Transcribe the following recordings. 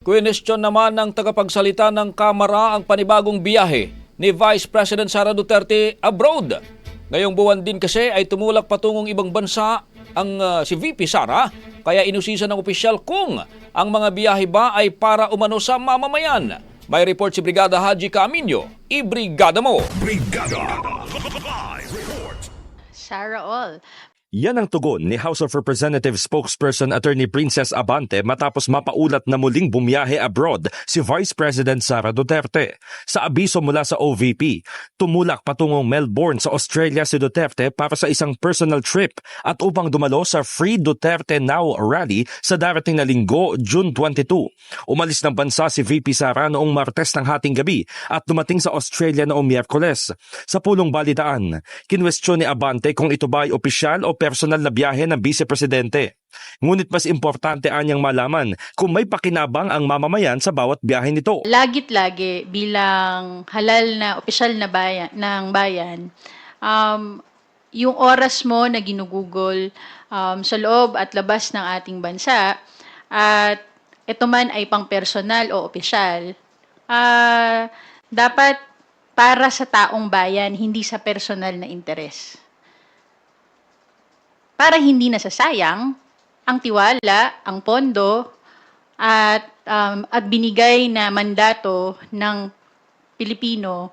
Kwinestyon naman ng tagapagsalita ng Kamara ang panibagong biyahe ni Vice President Sara Duterte abroad. Ngayong buwan din kasi ay tumulak patungong ibang bansa ang si VP Sara, kaya inusisa ng opisyal kung ang mga biyahe ba ay para umano sa mamamayan. May report si Brigada Haji Caaminio. I-brigada mo! Brigada Live Report. Sara all. Yan ang tugon ni House of Representatives spokesperson Attorney Princess Abante matapos mapaulat na muling bumiyahe abroad si Vice President Sara Duterte. Sa abiso mula sa OVP, tumulak patungong Melbourne sa Australia si Duterte para sa isang personal trip at upang dumalo sa Free Duterte Now rally sa darating na linggo, June 22. Umalis ng bansa si VP Sara noong Martes ng hating gabi at dumating sa Australia noong Miyerkules. Sa pulong balitaan, kinwestiyon ni Abante kung ito ba ay opisyal o personal na biyahe ng Vice Presidente. Ngunit mas importante anyang malaman kung may pakinabang ang mamamayan sa bawat biyahe nito. Lagit-lagi bilang halal na opisyal na ng bayan, yung oras mo na ginugugol sa loob at labas ng ating bansa at ito man ay pang personal o opisyal, dapat para sa taong bayan, hindi sa personal na interes. Para hindi nasasayang ang tiwala, ang pondo at binigay na mandato ng Pilipino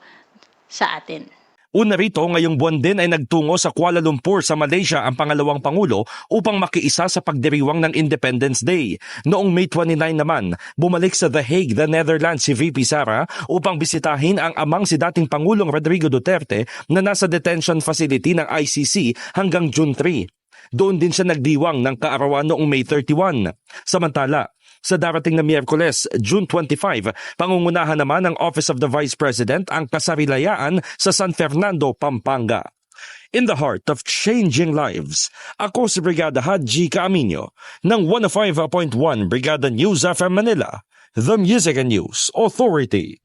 sa atin. Una rito, ngayong buwan din ay nagtungo sa Kuala Lumpur sa Malaysia ang pangalawang Pangulo upang makiisa sa pagdiriwang ng Independence Day. Noong May 29 naman, bumalik sa The Hague, the Netherlands si VP Sara upang bisitahin ang amang si dating Pangulong Rodrigo Duterte na nasa detention facility ng ICC hanggang June 3. Doon din siya nagdiwang ng kaarawan noong May 31. Samantala, sa darating na Miyerkules, June 25, pangungunahan naman ng Office of the Vice President ang kasarilayaan sa San Fernando, Pampanga. In the heart of changing lives, ako si Brigada Haji Caaminio ng 105.1 Brigada News FM Manila, The Music and News Authority.